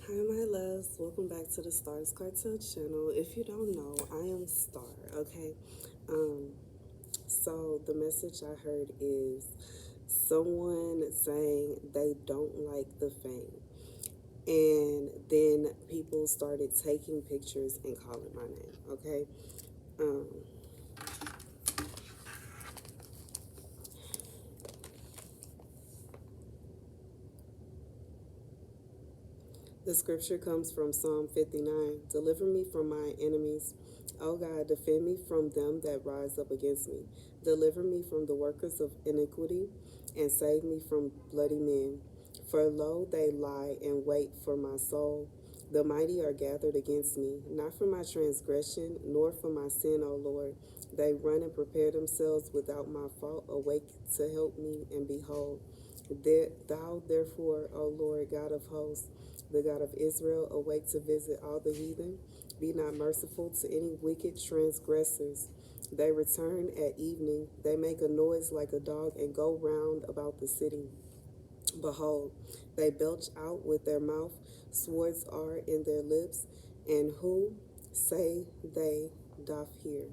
Hi, my loves. Welcome back to the Starscartel channel. If you don't know, I am Star, okay? Um, so the message I heard is someone saying they don't like the fame. And then people started taking pictures and calling my name, okay? Um, The scripture comes from Psalm 59. Deliver me from my enemies. O God, defend me from them that rise up against me. Deliver me from the workers of iniquity, and save me from bloody men. For lo, they lie in wait for my soul. The mighty are gathered against me, not for my transgression, nor for my sin, O Lord. They run and prepare themselves without my fault. Awake to help me, and behold, thou therefore, O Lord God of hosts, the God of Israel, awake to visit all the heathen. Be not merciful to any wicked transgressors. They return at evening. They make a noise like a dog and go round about the city. Behold, they belch out with their mouth. Swords are in their lips. And who, say they, doth hear?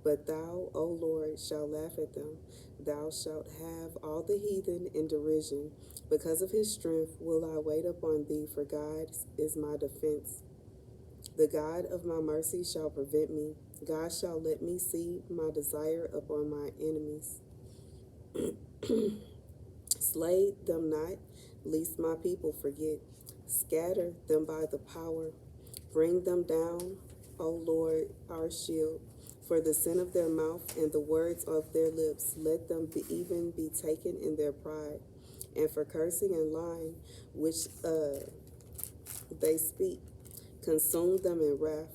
But thou, O Lord, shalt laugh at them. Thou shalt have all the heathen in derision. Because of his strength will I wait upon thee, for God is my defense. The God of my mercy shall prevent me. God shall let me see my desire upon my enemies. Slay them not, lest my people forget. Scatter them by the power. Bring them down, O Lord, our shield. For the sin of their mouth and the words of their lips, let them even be taken in their pride. And for cursing and lying, which they speak, consume them in wrath.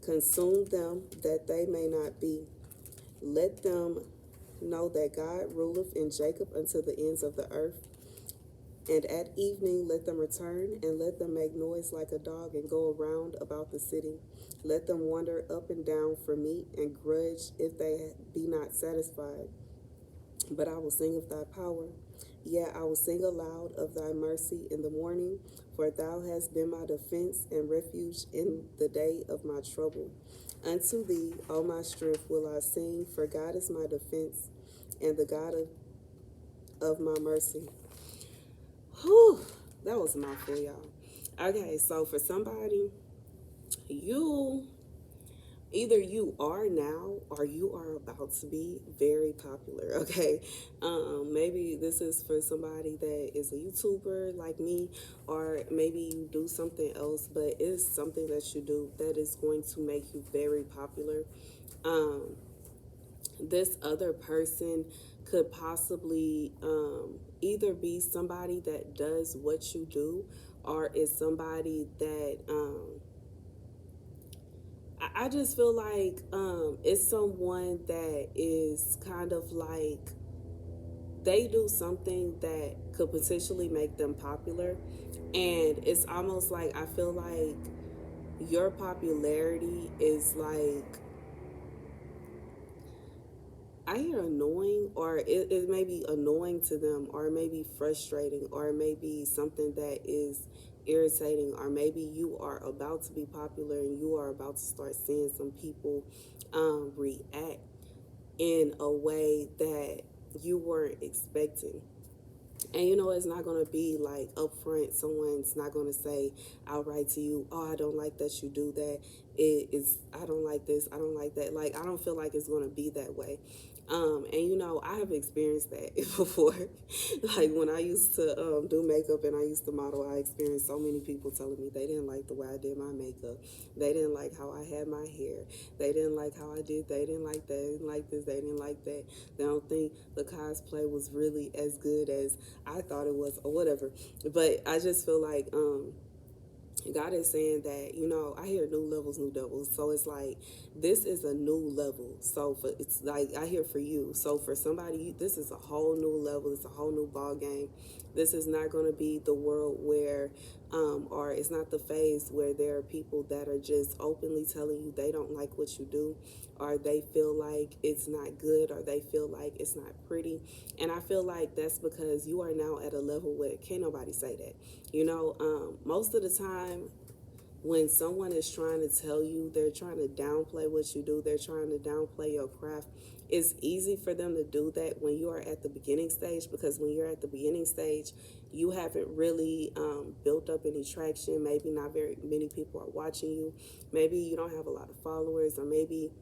Consume them that they may not be. Let them know that God ruleth in Jacob unto the ends of the earth. And at evening let them return, and let them make noise like a dog, and go around about the city. Let them wander up and down for meat, and grudge if they be not satisfied. But I will sing of thy power. Yea, I will sing aloud of thy mercy in the morning, for thou hast been my defense and refuge in the day of my trouble. Unto thee, O my strength, will I sing, for God is my defense and the God of my mercy. Whew, that was a mouthful, y'all. Okay, so for somebody, you either you are now or you are about to be very popular. Okay, maybe this is for somebody that is a YouTuber like me, or maybe you do something else, but it's something that you do that is going to make you very popular. um, this other person could possibly either be somebody that does what you do, or is somebody that I just feel like it's someone that is kind of like they do something that could potentially make them popular, and it's almost like I feel like your popularity is like, I hear annoying, or it may be annoying to them, or it may be frustrating, or it may be something that is irritating, or maybe you are about to be popular and you are about to start seeing some people react in a way that you weren't expecting. And you know, it's not going to be like upfront. Someone's not going to say outright to you, oh, I don't like that you do that. I don't like this, I don't like that. Like, I don't feel like it's going to be that way. And you know, I have experienced that before. Like when I used to do makeup and I used to model, I experienced so many people telling me they didn't like the way I did my makeup. They didn't like how I had my hair. They didn't like how I did. They didn't like that. They didn't like this. They didn't like that. They don't think the cosplay was really as good as I thought it was, or whatever. But I just feel like God is saying that, you know, I hear new levels, new devils. So it's like, this is a new level. So for, it's like, I hear for you. So for somebody, this is a whole new level. It's a whole new ball game. This is not going to be the world where or it's not the phase where there are people that are just openly telling you they don't like what you do, or they feel like it's not good, or they feel like it's not pretty. And I feel like that's because you are now at a level where can't nobody say that. Most of the time when someone is trying to tell you, they're trying to downplay what you do, they're trying to downplay your craft, it's easy for them to do that when you are at the beginning stage, because when you're at the beginning stage, you haven't really built up any traction. Maybe not very many people are watching you. Maybe you don't have a lot of followers, or maybe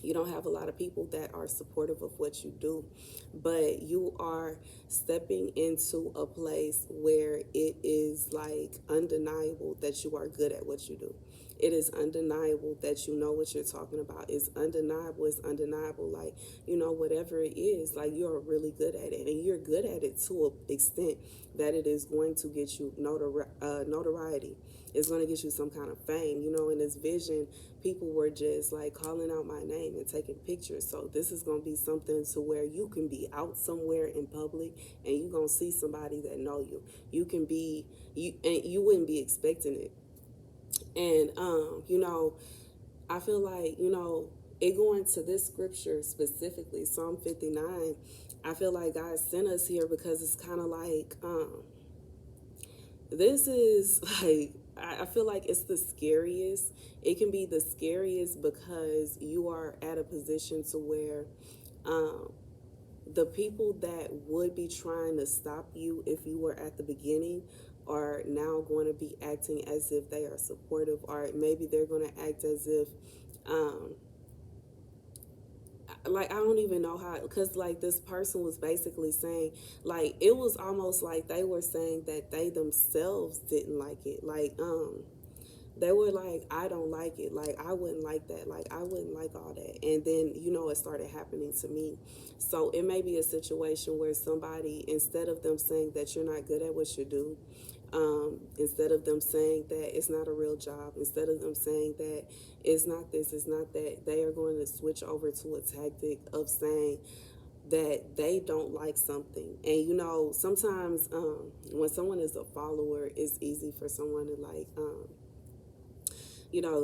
you don't have a lot of people that are supportive of what you do, but you are stepping into a place where it is like undeniable that you are good at what you do. It is undeniable that you know what you're talking about. It's undeniable. It's undeniable. Like, whatever it is, like, you're really good at it. And you're good at it to an extent that it is going to get you notoriety. It's going to get you some kind of fame. In this vision, people were just like calling out my name and taking pictures. So this is going to be something to where you can be out somewhere in public and you're going to see somebody that know you. You can be, and you wouldn't be expecting it. And, I feel like, it going to this scripture specifically, Psalm 59, I feel like God sent us here because it's kind of like, this is like, I feel like it's the scariest. It can be the scariest because you are at a position to where the people that would be trying to stop you if you were at the beginning are now going to be acting as if they are supportive, or maybe they're going to act as if like, I don't even know how, because like this person was basically saying, like, it was almost like they were saying that they themselves didn't like it. Like, they were like, I don't like it. Like, I wouldn't like that. Like, I wouldn't like all that. And then, it started happening to me. So it may be a situation where somebody, instead of them saying that you're not good at what you do, instead of them saying that it's not a real job, instead of them saying that it's not this, it's not that, they are going to switch over to a tactic of saying that they don't like something. And sometimes when someone is a follower, it's easy for someone to like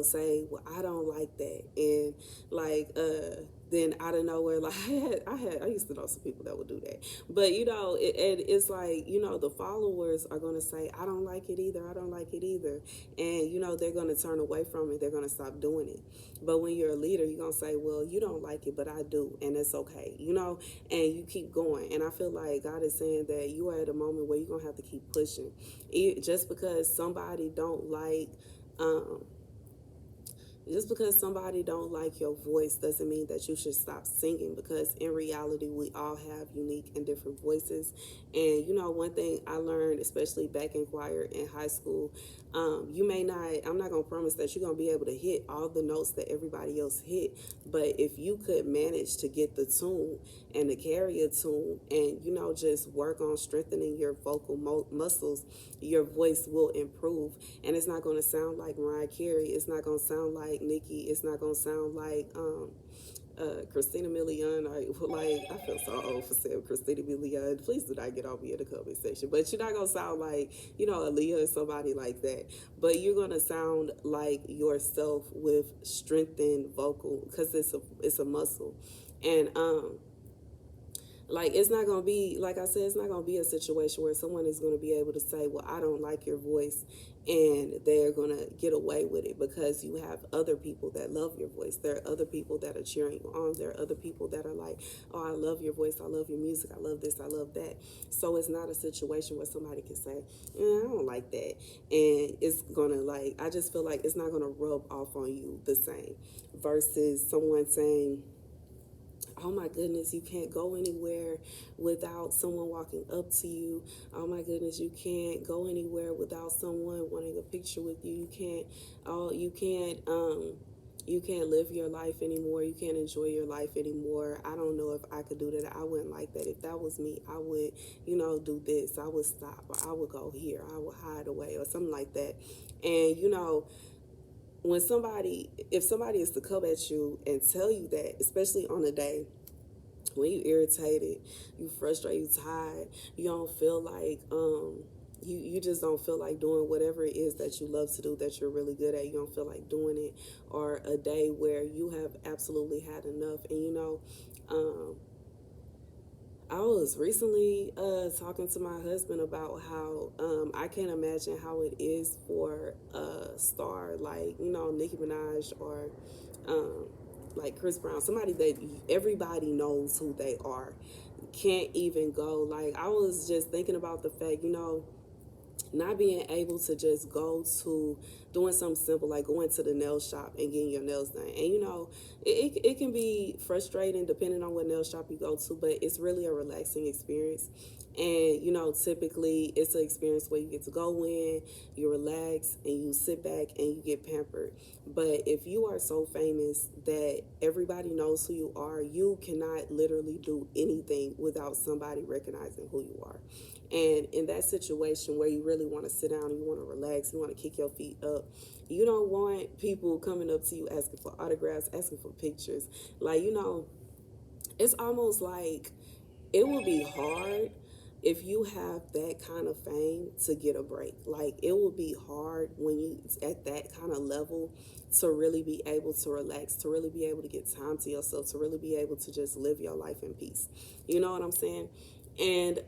say, well, I don't like that. And like, then out of nowhere, like, I used to know some people that would do that. But, it's like, the followers are going to say, I don't like it either. I don't like it either. And, they're going to turn away from it. They're going to stop doing it. But when you're a leader, you're going to say, well, you don't like it, but I do. And it's okay, and you keep going. And I feel like God is saying that you are at a moment where you're going to have to keep pushing. Just because somebody don't like, just because somebody don't like your voice doesn't mean that you should stop singing, because in reality we all have unique and different voices. And one thing I learned, especially back in choir in high school, I'm not going to promise that you're going to be able to hit all the notes that everybody else hit, but if you could manage to get the tune and to carry a tune, and just work on strengthening your vocal muscles, your voice will improve. And it's not going to sound like Mariah Carey, it's not going to sound like Nicki, it's not going to sound like Christina Milian. I feel so old for saying Christina Milian. Please do not get on me in the comment section. But you're not gonna sound like Aaliyah or somebody like that. But you're gonna sound like yourself with strengthened vocal, because it's a muscle. And like, it's not going to be, like I said, it's not going to be a situation where someone is going to be able to say, well, I don't like your voice, and they're going to get away with it, because you have other people that love your voice. There are other people that are cheering you on. There are other people that are like, oh, I love your voice. I love your music. I love this. I love that. So it's not a situation where somebody can say, I don't like that. And it's going to, like, I just feel like it's not going to rub off on you the same versus someone saying, oh my goodness, you can't go anywhere without someone walking up to you. Oh my goodness, you can't go anywhere without someone wanting a picture with you. You can't live your life anymore. You can't enjoy your life anymore. I don't know if I could do that. I wouldn't like that. If that was me, I would, do this. I would stop, or I would go here. I would hide away, or something like that. And, if somebody is to come at you and tell you that, especially on a day when you irritated, you frustrated, you tired, you don't feel like you just don't feel like doing whatever it is that you love to do, that you're really good at. You don't feel like doing it, or a day where you have absolutely had enough. And I was recently talking to my husband about how I can't imagine how it is for a star like, Nicki Minaj, or um, like Chris Brown, somebody that everybody knows who they are, can't even go. Like, I was just thinking about the fact, not being able to just go to doing something simple like going to the nail shop and getting your nails done. And it can be frustrating depending on what nail shop you go to, but it's really a relaxing experience. And typically it's an experience where you get to go in, you relax, and you sit back and you get pampered. But if you are so famous that everybody knows who you are, you cannot literally do anything without somebody recognizing who you are. And in that situation where you really want to sit down, you want to relax, you want to kick your feet up, you don't want people coming up to you asking for autographs, asking for pictures. Like, it's almost like it will be hard if you have that kind of fame to get a break. Like, it will be hard when you at that kind of level to really be able to relax, to really be able to get time to yourself, to really be able to just live your life in peace. You know what I'm saying? And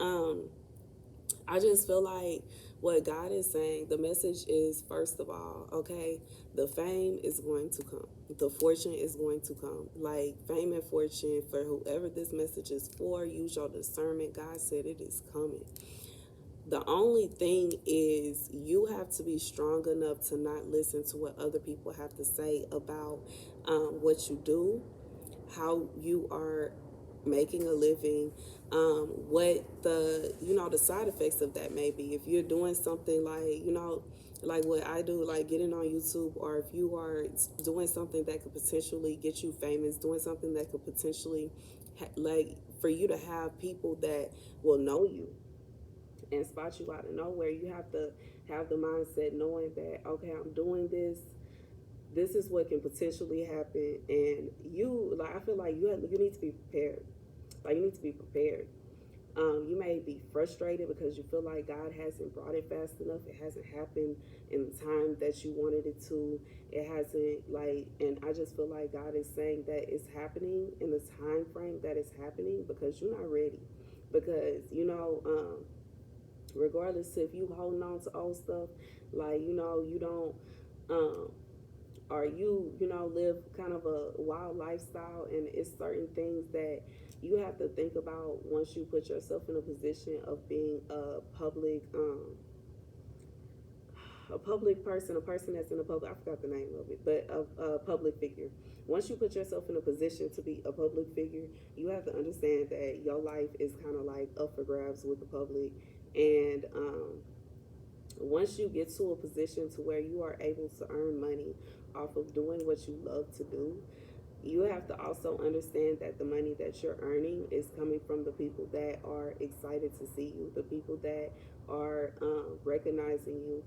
I just feel like what God is saying, the message is, first of all, okay, the fame is going to come. The fortune is going to come. Like, fame and fortune, for whoever this message is for, use your discernment. God said it is coming. The only thing is, you have to be strong enough to not listen to what other people have to say about what you do, how you are making a living, what the side effects of that may be. If you're doing something like, like what I do, like getting on YouTube, or if you are doing something that could potentially get you famous, doing something that could potentially like for you to have people that will know you and spot you out of nowhere, you have to have the mindset knowing that, okay, I'm doing this is what can potentially happen. And I feel like you need to be prepared. Like, you need to be prepared. You may be frustrated because you feel like God hasn't brought it fast enough. It hasn't happened in the time that you wanted it to. It hasn't, and I just feel like God is saying that it's happening in the time frame that it's happening, because you're not ready. Because regardless if you holding on to old stuff, like, you don't um or live kind of a wild lifestyle, and it's certain things that you have to think about once you put yourself in a position of being a public person, a person that's in a public, I forgot the name of it, but a public figure. Once you put yourself in a position to be a public figure, you have to understand that your life is kind of like up for grabs with the public. And once you get to a position to where you are able to earn money off of doing what you love to do, you have to also understand that the money that you're earning is coming from the people that are excited to see you, the people that are recognizing you.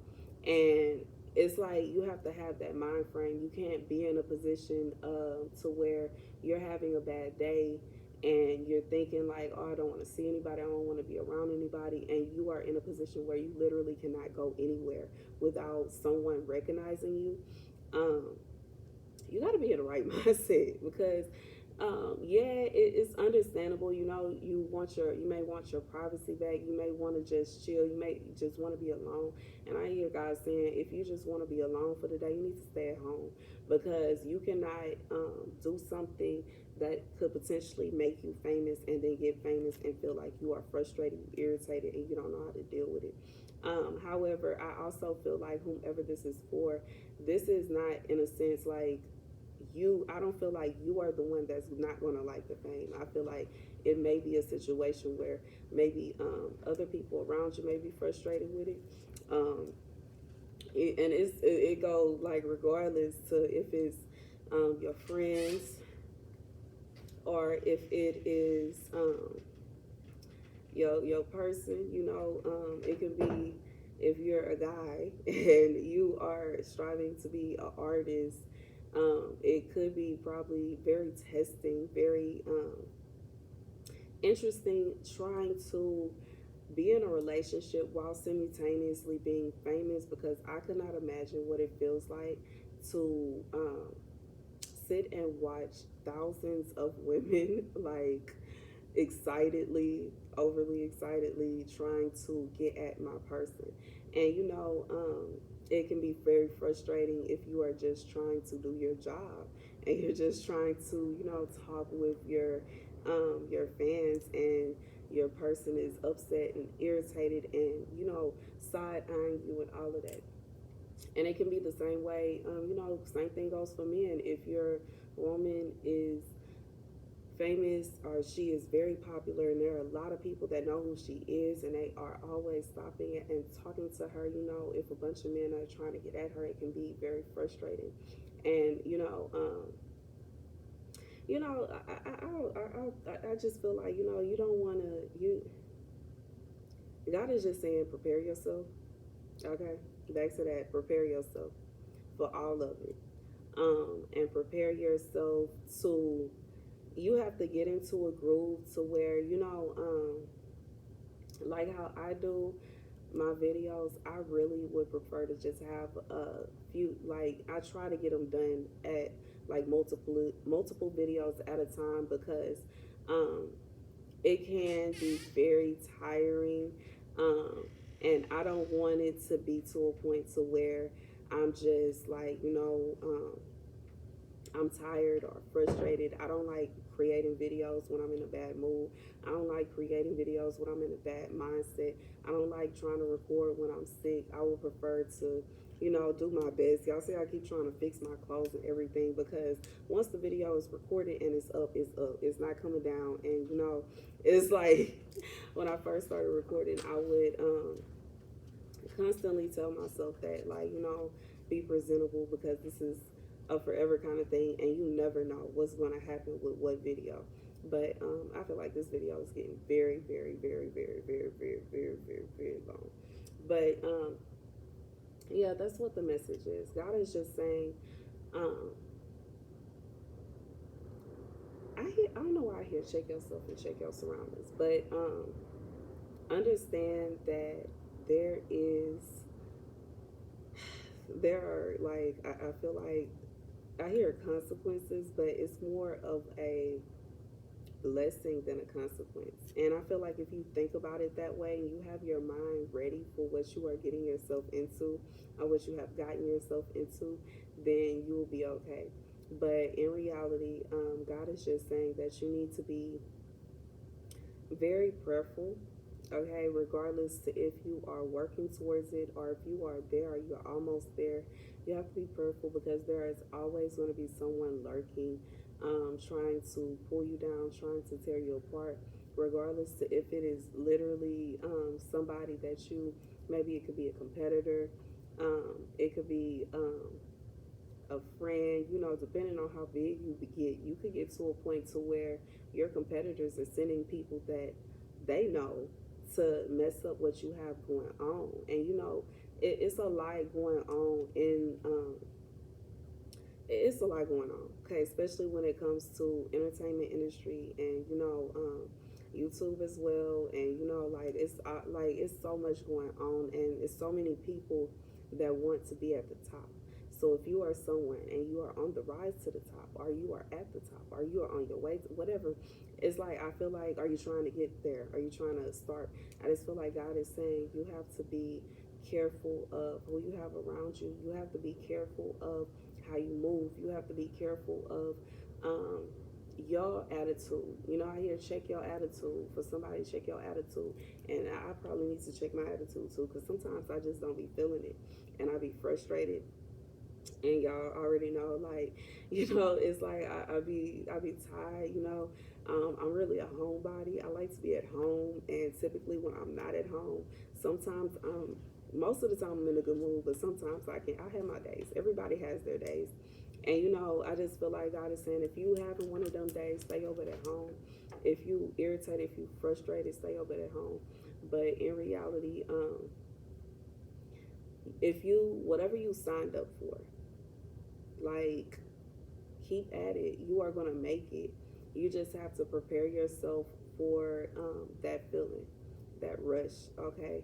And it's like, you have to have that mind frame. You can't be in a position to where you're having a bad day and you're thinking like, oh, I don't want to see anybody, I don't want to be around anybody, and you are in a position where you literally cannot go anywhere without someone recognizing you. um, you got to be in the right mindset, because it's understandable. You may want your privacy back, you may want to just chill, you may just want to be alone. And I hear God saying, if you just want to be alone for the day, you need to stay at home, because you cannot do something that could potentially make you famous and then get famous and feel like you are frustrated, you irritated, and you don't know how to deal with it. However, I also feel like whomever this is for, this is not in a sense like I don't feel like you are the one that's not going to like the fame. I feel like it may be a situation where maybe other people around you may be frustrated with it. um, and it goes like, regardless to if it's your friends, or if it is your person. It can be, if you're a guy and you are striving to be an artist, it could be probably very testing, very interesting, trying to be in a relationship while simultaneously being famous, because I could not imagine what it feels like to sit and watch thousands of women like excitedly, overly excitedly trying to get at my person. And it can be very frustrating if you are just trying to do your job and you're just trying to, talk with your fans, and your person is upset and irritated and, side eyeing you and all of that. And it can be the same way, same thing goes for men. If your woman is famous or she is very popular and there are a lot of people that know who she is and they are always stopping and talking to her, if a bunch of men are trying to get at her, it can be very frustrating. And I just feel like, you don't want to, God is just saying prepare yourself. Okay, back to that, prepare yourself for all of it. And prepare yourself to, you have to get into a groove to where, like how I do my videos, I really would prefer to just have a few, like I try to get them done at like multiple videos at a time, because um it can be very tiring. um and I don't want it to be to a point to where I'm just like, I'm tired or frustrated. I don't like creating videos when I'm in a bad mood. I don't like creating videos when I'm in a bad mindset. I don't like trying to record when I'm sick. I would prefer to, do my best. Y'all see I keep trying to fix my clothes and everything, because once the video is recorded and it's up, it's up. It's not coming down. And, it's like when I first started recording, I would constantly tell myself that, like, be presentable, because this is a forever kind of thing, and you never know what's going to happen with what video. But I feel like this video is getting very, very, very, very, very, very, very, very, very long. But yeah, that's what the message is. God is just saying, um, I don't know why I hear check yourself and check your surroundings, but understand that there is, there are, like, I feel like I hear consequences, but it's more of a blessing than a consequence. And I feel like if you think about it that way and you have your mind ready for what you are getting yourself into or what you have gotten yourself into, then you will be okay. But in reality, God is just saying that you need to be very prayerful, okay, regardless to if you are working towards it or if you are there or you're almost there. You have to be prayerful, because there is always going to be someone lurking, trying to pull you down, trying to tear you apart, regardless to if it is literally somebody that you, maybe it could be a competitor, it could be a friend, depending on how big you get, you could get to a point to where your competitors are sending people that they know to mess up what you have going on. And it's a lot going on in it's a lot going on, okay, especially when it comes to entertainment industry and YouTube as well. And like it's so much going on, and it's so many people that want to be at the top. So if you are someone and you are on the rise to the top, or you are at the top, or you are on your way to whatever, it's like, I feel like, are you trying to get there? Are you trying to start? I just feel like God is saying you have to be careful of who you have around you. You have to be careful of how you move. You have to be careful of your attitude. I hear check your attitude. For somebody, check your attitude. And I probably need to check my attitude too, because sometimes I just don't be feeling it and I be frustrated. And y'all already know, like, it's like I be tired. I'm really a homebody. I like to be at home, and typically when I'm not at home, sometimes most of the time I'm in a good mood, but sometimes I have my days. Everybody has their days. And I just feel like God is saying, if you having one of them days, stay over at home. If you irritated, if you frustrated, stay over at home. But in reality, if you, whatever you signed up for, like, keep at it. You are going to make it. You just have to prepare yourself for that feeling. that rush, okay?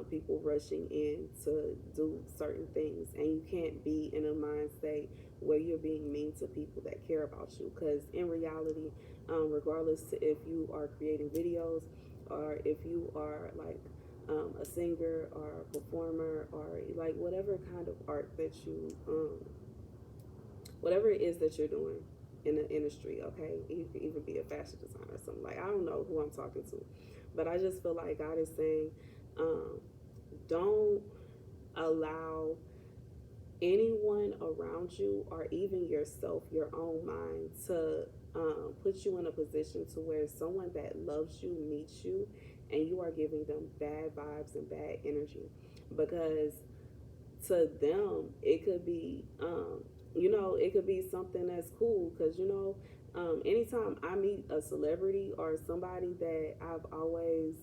People rushing in to do certain things, and you can't be in a mind state where you're being mean to people that care about you, because in reality, regardless to if you are creating videos or if you are like a singer or a performer or like whatever kind of art that you whatever it is that you're doing in the industry, okay? You could even be a fashion designer or something. Like, I don't know who I'm talking to, but I just feel like God is saying, don't allow anyone around you or even yourself, your own mind, to put you in a position to where someone that loves you meets you and you are giving them bad vibes and bad energy. Because to them it could be it could be something that's cool, because anytime I meet a celebrity or somebody that I've always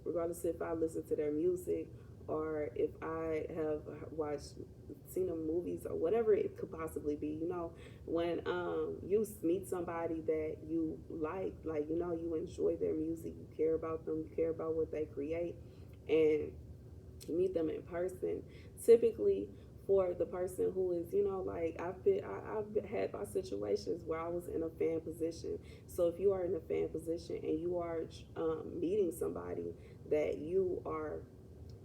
regardless if I listen to their music or if I have watched seen them movies or whatever it could possibly be, when you meet somebody that you like you enjoy their music, you care about them, you care about what they create, and meet them in person. Typically, for the person who is, like I've had my situations where I was in a fan position. So if you are in a fan position and you are meeting somebody that you are,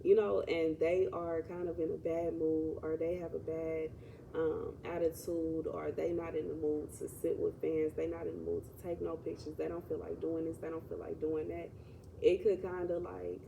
and they are kind of in a bad mood or they have a bad attitude, or they not in the mood to sit with fans, they not in the mood to take no pictures, they don't feel like doing this, they don't feel like doing that, it could kind of like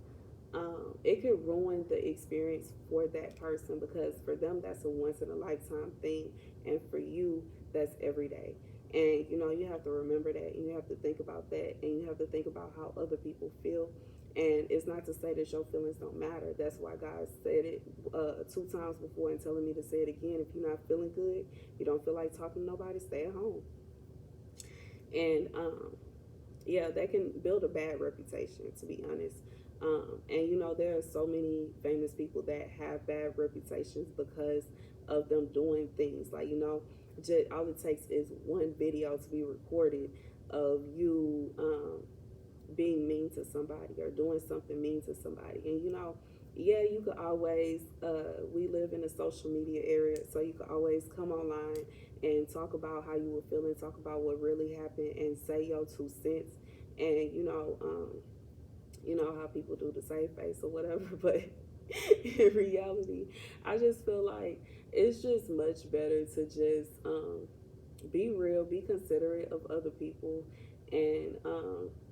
it could ruin the experience for that person, because for them that's a once in a lifetime thing, and for you that's every day. And you have to remember that, and you have to think about that, and you have to think about how other people feel. And it's not to say that your feelings don't matter. That's why God said it 2 times before and telling me to say it again. If you're not feeling good, you don't feel like talking to nobody, stay at home. And yeah, that can build a bad reputation, to be honest. And there are so many famous people that have bad reputations because of them doing things like, just all it takes is one video to be recorded of you being mean to somebody or doing something mean to somebody. And yeah, you could always we live in a social media area, so you could always come online and talk about how you were feeling, talk about what really happened, and say your 2 cents. And how people do the save face or whatever. But in reality, I just feel like it's just much better to just be real, be considerate of other people. And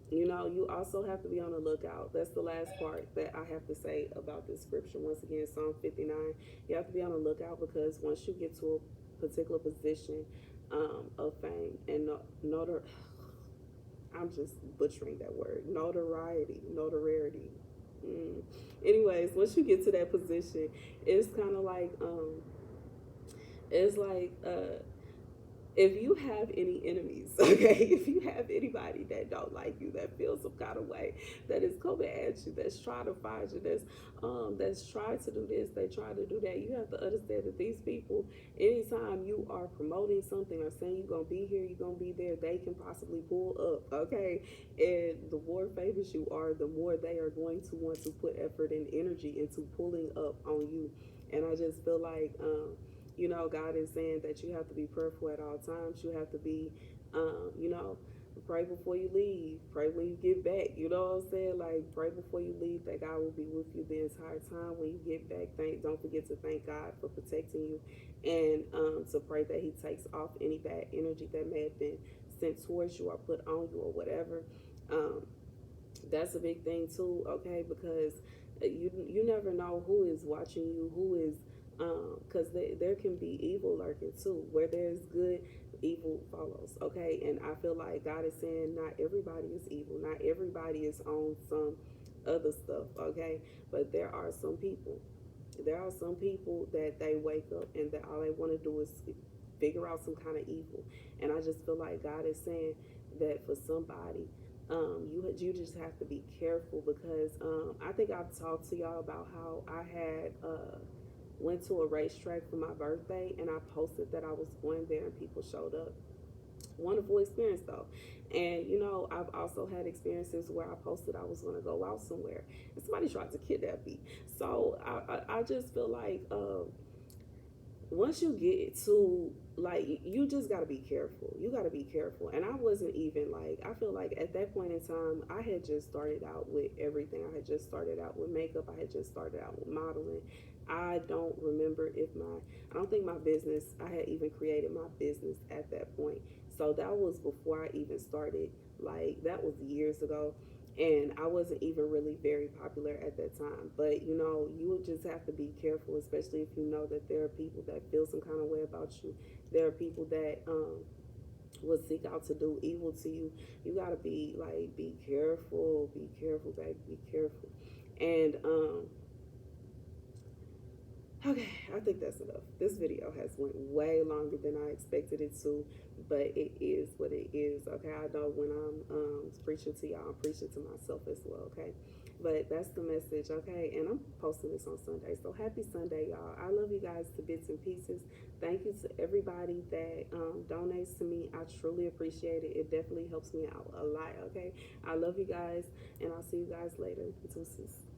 you also have to be on the lookout. That's the last part that I have to say about this scripture. Once again, Psalm 59. You have to be on the lookout, because once you get to a particular position of fame and I'm just butchering that word. Notoriety. Anyways, once you get to that position, it's kind of like it's like if you have any enemies, okay, if you have anybody that don't like you, that feels some kind of way, that is coming at you, that's trying to find you, that's trying to do this, they try to do that, you have to understand that these people, anytime you are promoting something or saying you're gonna be here, you're gonna be there, they can possibly pull up, okay? And the more famous you are, the more they are going to want to put effort and energy into pulling up on you. And I just feel like God is saying that you have to be prayerful at all times. You have to be, pray before you leave, pray when you get back. You know what I'm saying? Like, pray before you leave that God will be with you the entire time. When you get back, don't forget to thank God for protecting you, and to pray that He takes off any bad energy that may have been sent towards you or put on you or whatever. That's a big thing too, okay? Because you never know who is watching you, who is because there can be evil lurking too. Where there's good, evil follows, okay? And I feel like God is saying not everybody is evil, not everybody is on some other stuff, okay? But there are some people that they wake up and that all they want to do is figure out some kind of evil. And I just feel like God is saying that for somebody, you just have to be careful, because I think I've talked to y'all about how I had went to a racetrack for my birthday, and I posted that I was going there and people showed up. Wonderful experience though. And you know, I've also had experiences where I posted I was going to go out somewhere and somebody tried to kidnap me. So I just feel like once you get to, like, you just got to be careful. You got to be careful. And I wasn't even like, I feel like at that point in time I had just started out with everything. I had just started out with makeup. I had just started out with modeling. I don't remember if my, I don't think my business, I had even created my business at that point. So that was before I even started. Like, that was years ago. And I wasn't even really very popular at that time. But you know, you would just have to be careful, especially if you know that there are people that feel some kind of way about you. There are people that will seek out to do evil to you. You gotta be like, be careful, baby, be careful. And okay, I think that's enough. This video has went way longer than I expected it to, but it is what it is. Okay, I know when I'm preaching to y'all, I'm preaching to myself as well. Okay, but that's the message. Okay, and I'm posting this on Sunday, so happy Sunday, y'all. I love you guys to bits and pieces. Thank you to everybody that donates to me. I truly appreciate it. It definitely helps me out a lot. Okay, I love you guys, and I'll see you guys later. Deuces.